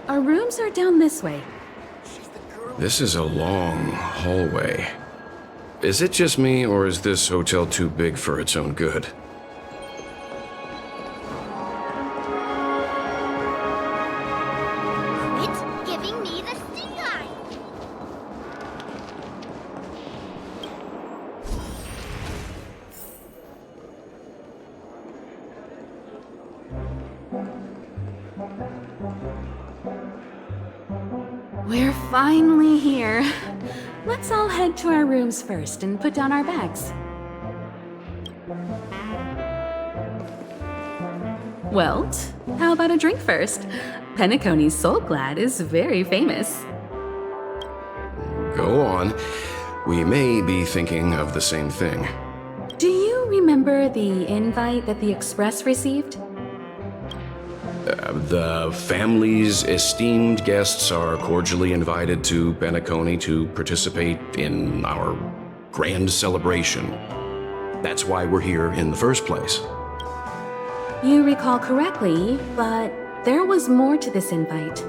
Our rooms are down this way. This is a long hallway. Is it just me, or is this hotel too big for its own good? Quit giving me the stink eye! We're finally here. Let's all head to our rooms first and put down our bags. Welt, how about a drink first? Penacony's Soul Glad is very famous. Go on. We may be thinking of the same thing. Do you remember the invite that the Express received? The family's esteemed guests are cordially invited to Penacony to participate in our grand celebration. That's why we're here in the first place. You recall correctly, but there was more to this invite.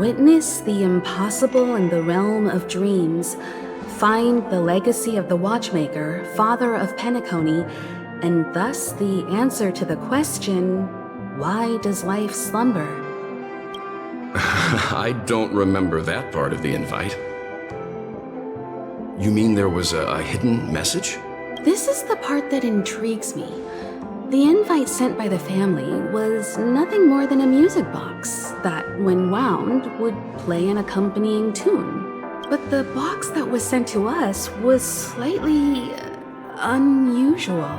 Witness the impossible in the realm of dreams. Find the legacy of the Watchmaker, father of Penacony, and thus the answer to the question, why does life slumber? I don't remember that part of the invite. You mean there was a hidden message? This is the part that intrigues me. The invite sent by the family was nothing more than a music box that, when wound, would play an accompanying tune. But the box that was sent to us was slightly unusual.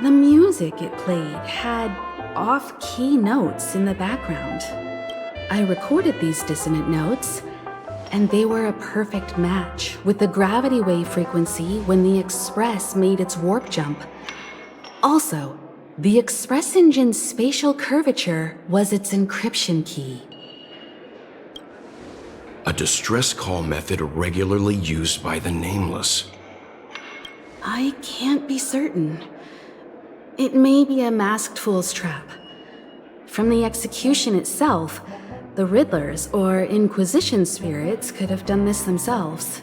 The music it played had off-key notes in the background. I recorded these dissonant notes, and they were a perfect match with the gravity wave frequency when the Express made its warp jump. Also, the Express engine's spatial curvature was its encryption key. A distress call method regularly used by the Nameless. I can't be certain. It may be a masked fool's trap. From the execution itself, the Riddlers or Inquisition spirits could have done this themselves.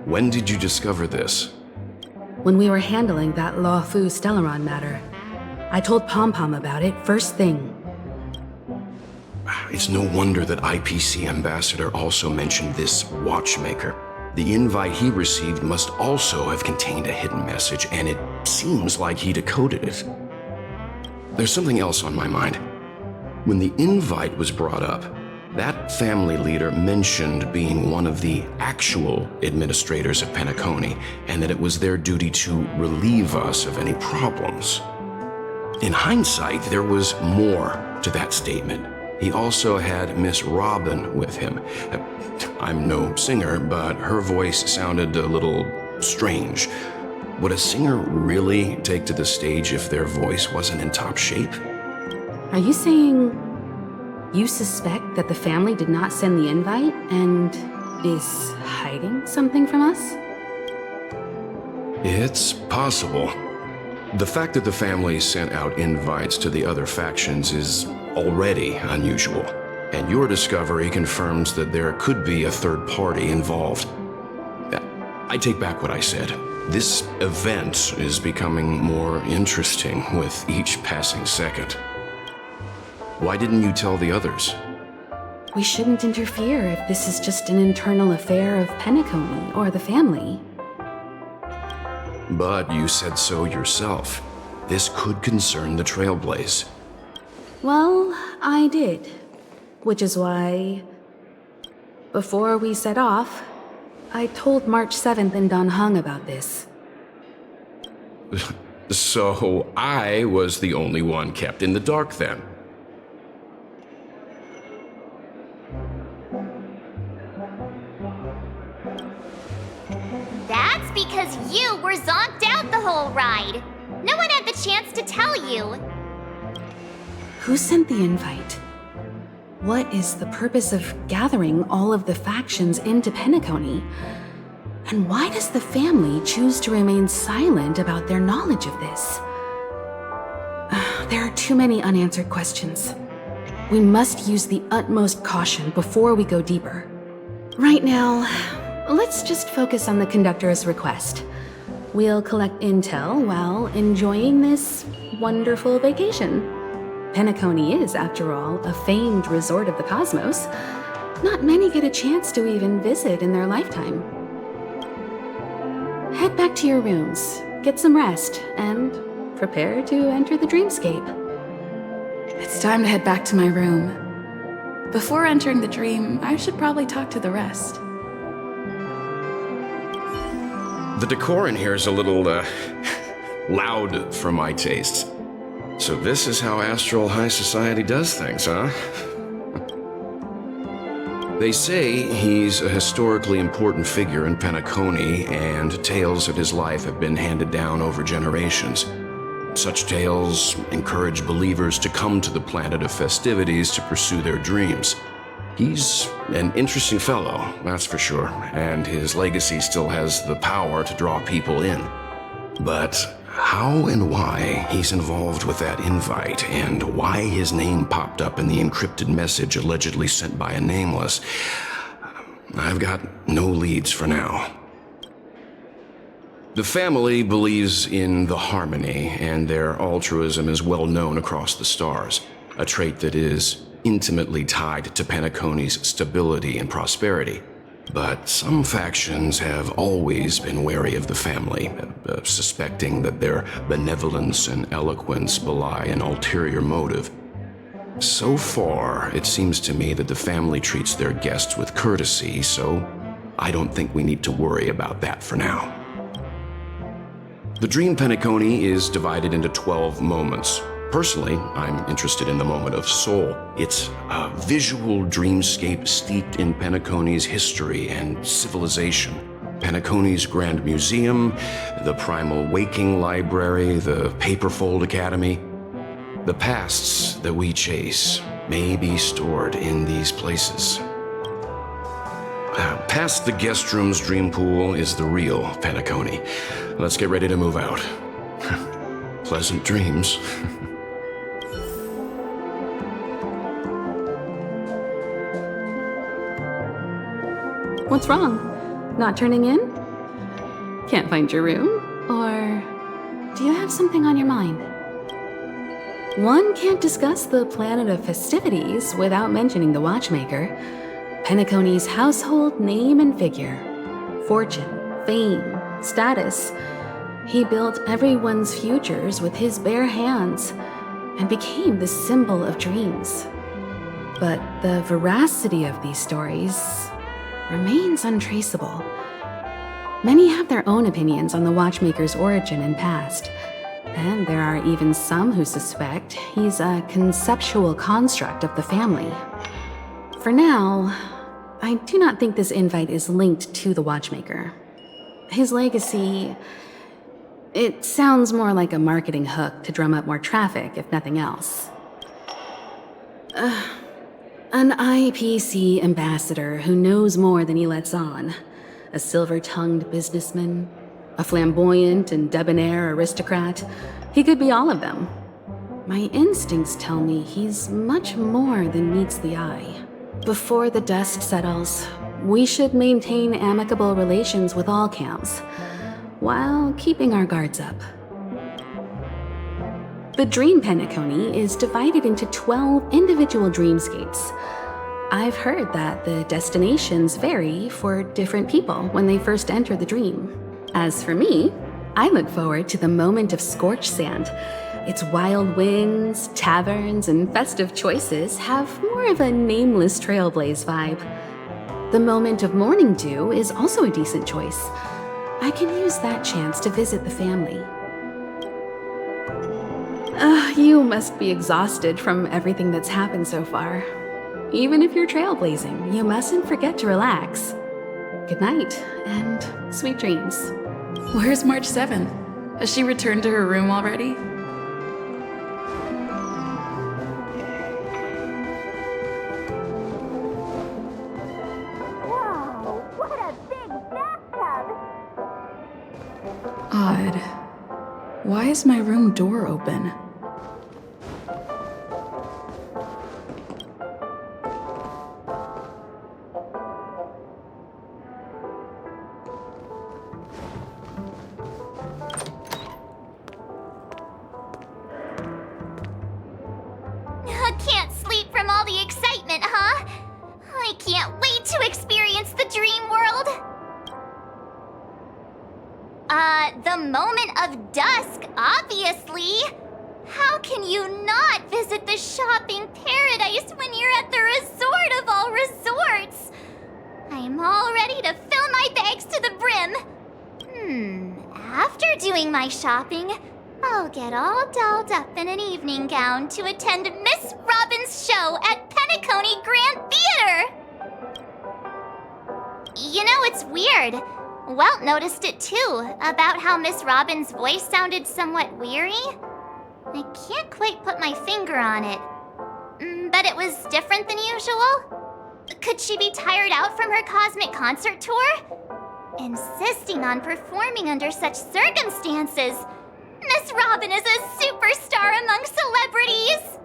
When did you discover this? When we were handling that Law Fu Stellaron matter. I told Pom Pom about it first thing. It's no wonder that IPC Ambassador also mentioned this Watchmaker. The invite he received must also have contained a hidden message, and it seems like he decoded it. There's something else on my mind. When the invite was brought up, that family leader mentioned being one of the actual administrators of Penacony, and that it was their duty to relieve us of any problems. In hindsight, there was more to that statement. He also had Miss Robin with him. I'm no singer, but her voice sounded a little strange. Would a singer really take to the stage if their voice wasn't in top shape? Are you saying you suspect that the family did not send the invite and is hiding something from us? It's possible. The fact that the family sent out invites to the other factions is already unusual, and your discovery confirms that there could be a third party involved. I take back what I said. This event is becoming more interesting with each passing second. Why didn't you tell the others? We shouldn't interfere if this is just an internal affair of Penacony or the family. But you said so yourself. This could concern the Trailblaze. Well, I did. Which is why, before we set off, I told March 7th and Don Hung about this. So I was the only one kept in the dark then. That's because you were zonked out the whole ride. No one had the chance to tell you. Who sent the invite? What is the purpose of gathering all of the factions into Penacony? And why does the family choose to remain silent about their knowledge of this? There are too many unanswered questions. We must use the utmost caution before we go deeper. Right now, let's just focus on the conductor's request. We'll collect intel while enjoying this wonderful vacation. Penacony is, after all, a famed resort of the cosmos. Not many get a chance to even visit in their lifetime. Head back to your rooms, get some rest, and prepare to enter the dreamscape. It's time to head back to my room. Before entering the dream, I should probably talk to the rest. The decor in here is a little, loud for my tastes. So this is how Astral High Society does things, huh? They say he's a historically important figure in Penacony, and tales of his life have been handed down over generations. Such tales encourage believers to come to the planet of festivities to pursue their dreams. He's an interesting fellow, that's for sure, and his legacy still has the power to draw people in. But how and why he's involved with that invite, and why his name popped up in the encrypted message allegedly sent by a nameless, I've got no leads for now. The family believes in the harmony, and their altruism is well known across the stars, a trait that is intimately tied to Penacony's stability and prosperity. But some factions have always been wary of the family, suspecting that their benevolence and eloquence belie an ulterior motive. So far, it seems to me that the family treats their guests with courtesy, so I don't think we need to worry about that for now. The Dream Penacony is divided into 12 moments. Personally, I'm interested in the moment of Soul. It's a visual dreamscape steeped in Penacony's history and civilization. Penacony's Grand Museum, the Primal Waking Library, the Paperfold Academy. The pasts that we chase may be stored in these places. Past the guest room's dream pool is the real Penacony. Let's get ready to move out. Pleasant dreams. What's wrong? Not turning in? Can't find your room? Or do you have something on your mind? One can't discuss the planet of festivities without mentioning the watchmaker. Penacony's household name and figure. Fortune, fame, status. He built everyone's futures with his bare hands and became the symbol of dreams. But the veracity of these stories remains untraceable. Many have their own opinions on the watchmaker's origin and past, and there are even some who suspect he's a conceptual construct of the family. For now, I do not think this invite is linked to the watchmaker. His legacy, it sounds more like a marketing hook to drum up more traffic, if nothing else. An IPC ambassador who knows more than he lets on. A silver-tongued businessman. A flamboyant and debonair aristocrat. He could be all of them. My instincts tell me he's much more than meets the eye. Before the dust settles, we should maintain amicable relations with all camps, while keeping our guards up. The Dream Penacony is divided into 12 individual dreamscapes. I've heard that the destinations vary for different people when they first enter the dream. As for me, I look forward to the moment of scorched sand. Its wild winds, taverns, and festive choices have more of a nameless Trailblaze vibe. The moment of morning dew is also a decent choice. I can use that chance to visit the family. You must be exhausted from everything that's happened so far. Even if you're trailblazing, you mustn't forget to relax. Good night, and sweet dreams. Where's March 7? Has she returned to her room already? Whoa, what a big bathtub! Odd. Why is my room door open? the excitement, huh? I can't wait to experience the dream world! The moment of dusk, obviously! How can you not visit the shopping paradise when you're at the resort of all resorts? I'm all ready to fill my bags to the brim. After doing my shopping, I'll get all dolled up in an evening gown to attend Miss Robin's show at Penacony Grand Theater! You know, it's weird. Welt noticed it too, about how Miss Robin's voice sounded somewhat weary. I can't quite put my finger on it. But it was different than usual? Could she be tired out from her cosmic concert tour? Insisting on performing under such circumstances. Miss Robin is a superstar among celebrities!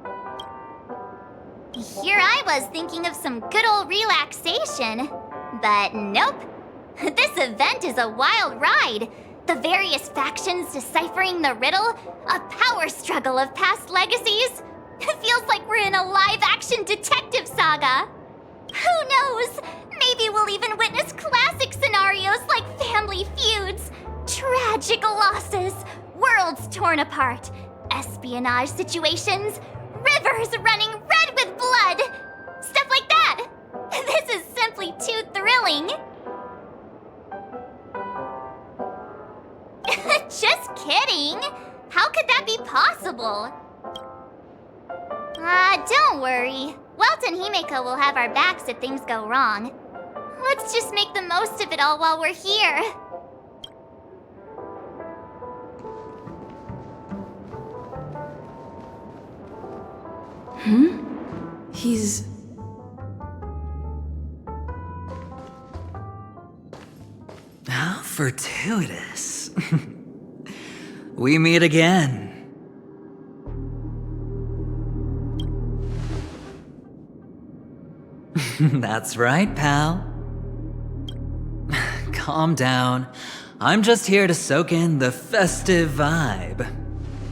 Here I was thinking of some good old relaxation. But nope. This event is a wild ride. The various factions deciphering the riddle, a power struggle of past legacies. It feels like we're in a live-action detective saga. Who knows? Maybe we'll even witness classic scenarios like family feuds, tragic losses, worlds torn apart, espionage situations, rivers running red with blood. Stuff like that. This is simply too thrilling. Just kidding! How could that be possible? Don't worry. Welt and Himeko will have our backs if things go wrong. Let's just make the most of it all while we're here. He's... How fortuitous. We meet again. That's right, pal. Calm down. I'm just here to soak in the festive vibe.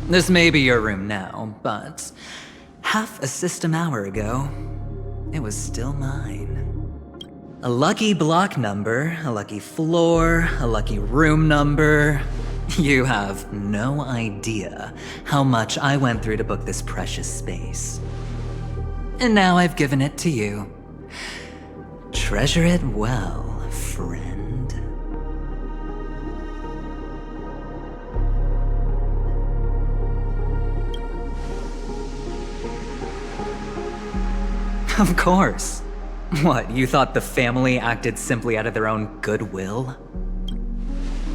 This may be your room now, but half a system hour ago, it was still mine. A lucky block number, a lucky floor, a lucky room number. You have no idea how much I went through to book this precious space. And now I've given it to you. Treasure it well, friend. Of course. What, you thought the family acted simply out of their own goodwill?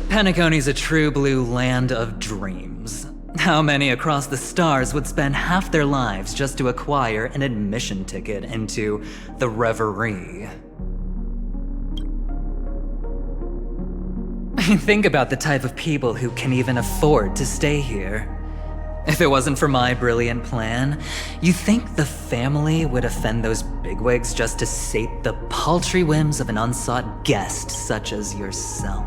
Penacony's a true blue land of dreams. How many across the stars would spend half their lives just to acquire an admission ticket into the Reverie? Think about the type of people who can even afford to stay here. If it wasn't for my brilliant plan, you think the family would offend those bigwigs just to sate the paltry whims of an unsought guest such as yourself?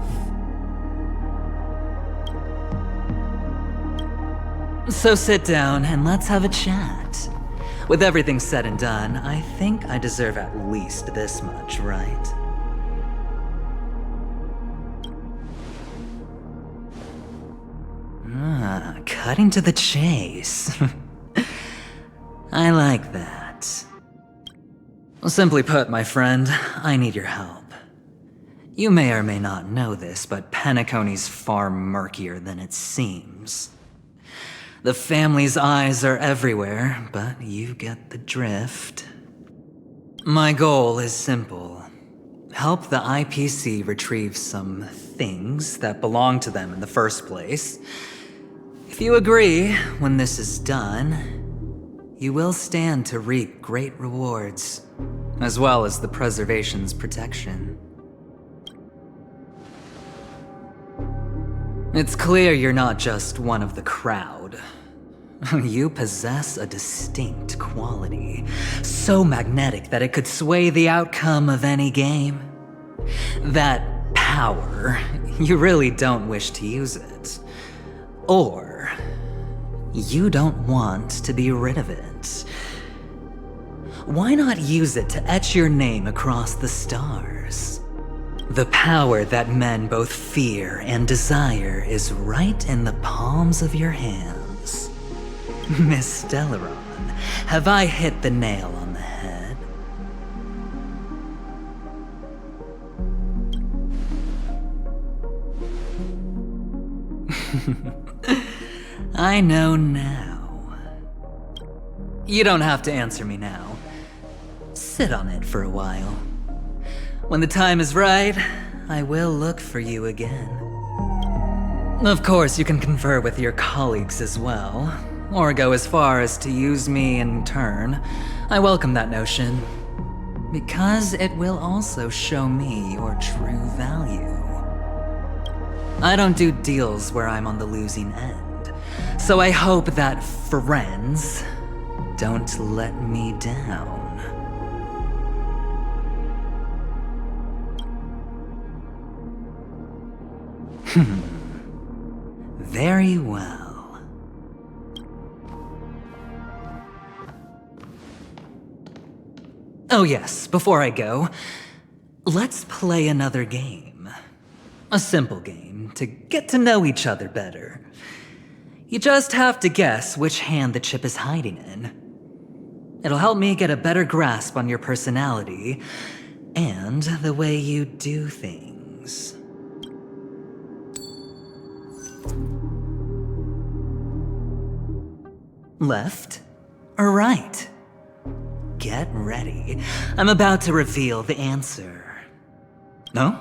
So sit down and let's have a chat. With everything said and done, I think I deserve at least this much, right? Cutting to the chase. I like that. Simply put, my friend, I need your help. You may or may not know this, but Penacony's far murkier than it seems. The family's eyes are everywhere, but you get the drift. My goal is simple. Help the IPC retrieve some things that belong to them in the first place. If you agree, when this is done, you will stand to reap great rewards, as well as the preservation's protection. It's clear you're not just one of the crowd. You possess a distinct quality, so magnetic that it could sway the outcome of any game. That power, you really don't wish to use it. Or, you don't want to be rid of it. why not use it to etch your name across the stars? The power that men both fear and desire is right in the palms of your hands. Miss Stelleron, have I hit the nail on the head? I know now. You don't have to answer me now. Sit on it for a while. When the time is right, I will look for you again. Of course, you can confer with your colleagues as well, or go as far as to use me in turn. I welcome that notion, because it will also show me your true value. I don't do deals where I'm on the losing end, so I hope that friends don't let me down. Very well. Oh yes, before I go, let's play another game. A simple game to get to know each other better. You just have to guess which hand the chip is hiding in. It'll help me get a better grasp on your personality and the way you do things. Left or right? Get ready. I'm about to reveal the answer. No?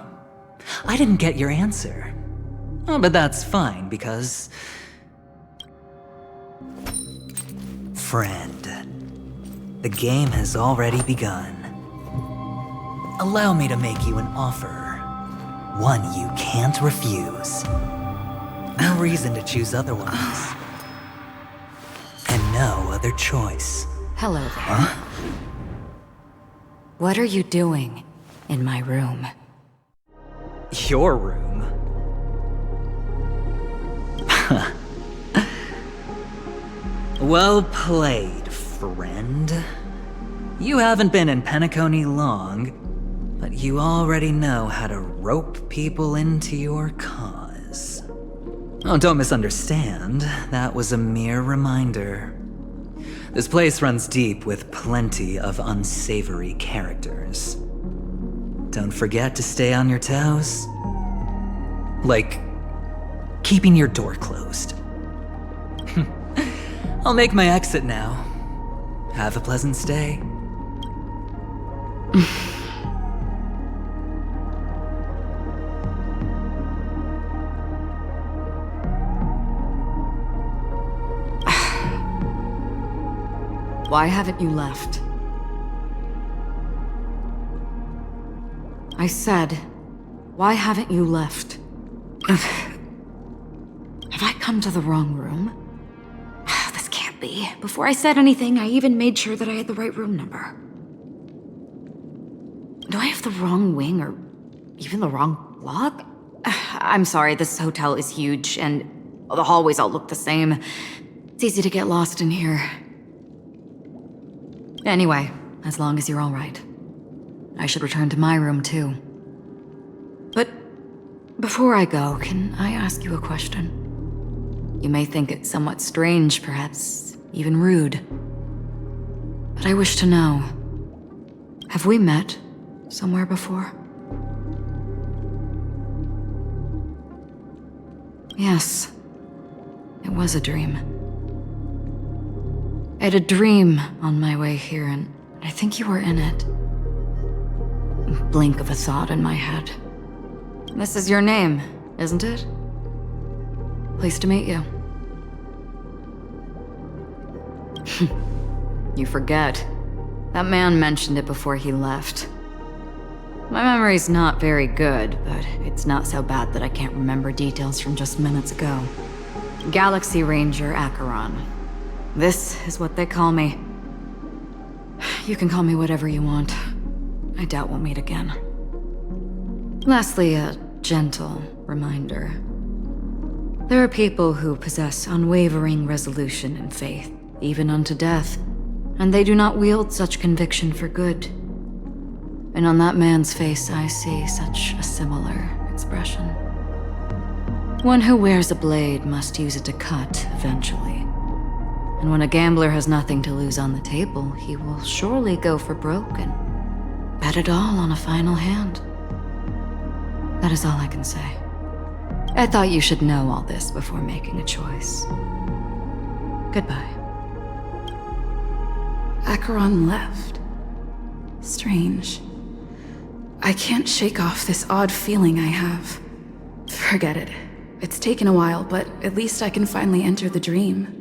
I didn't get your answer. Oh, but that's fine because... Friend, the game has already begun. Allow me to make you an offer. One you can't refuse. No reason to choose otherwise. And no other choice. Hello there. Huh? What are you doing in my room? Your room? Well played, friend. You haven't been in Penacony long, but you already know how to rope people into your cause. Oh, don't misunderstand. That was a mere reminder. This place runs deep with plenty of unsavory characters. Don't forget to stay on your toes. Like, keeping your door closed. I'll make my exit now. Have a pleasant stay. Why haven't you left? I said, why haven't you left? Have I come to the wrong room? This can't be. Before I said anything, I even made sure that I had the right room number. Do I have the wrong wing or even the wrong lock? I'm sorry, this hotel is huge and the hallways all look the same. It's easy to get lost in here. Anyway, as long as you're all right. I should return to my room too. But before I go, can I ask you a question? You may think it somewhat strange, perhaps even rude. But I wish to know, have we met somewhere before? Yes, it was a dream. I had a dream on my way here, and I think you were in it. A blink of a thought in my head. This is your name, isn't it? Pleased to meet you. You forget. That man mentioned it before he left. My memory's not very good, but it's not so bad that I can't remember details from just minutes ago. Galaxy Ranger Acheron. This is what they call me. You can call me whatever you want. I doubt we'll meet again. Lastly, a gentle reminder. There are people who possess unwavering resolution and faith, even unto death. And they do not wield such conviction for good. And on that man's face, I see such a similar expression. One who wears a blade must use it to cut eventually. And when a gambler has nothing to lose on the table, he will surely go for broke and bet it all on a final hand. That is all I can say. I thought you should know all this before making a choice. Goodbye. Acheron left. Strange. I can't shake off this odd feeling I have. Forget it. It's taken a while, but at least I can finally enter the dream.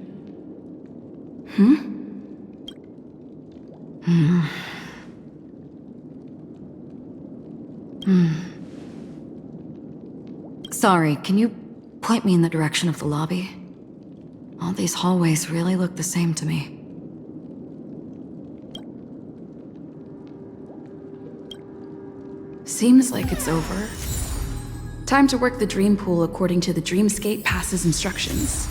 Sorry, can you point me in the direction of the lobby? All these hallways really look the same to me. Seems like it's over. Time to work the dream pool according to the Dreamscape Pass's instructions.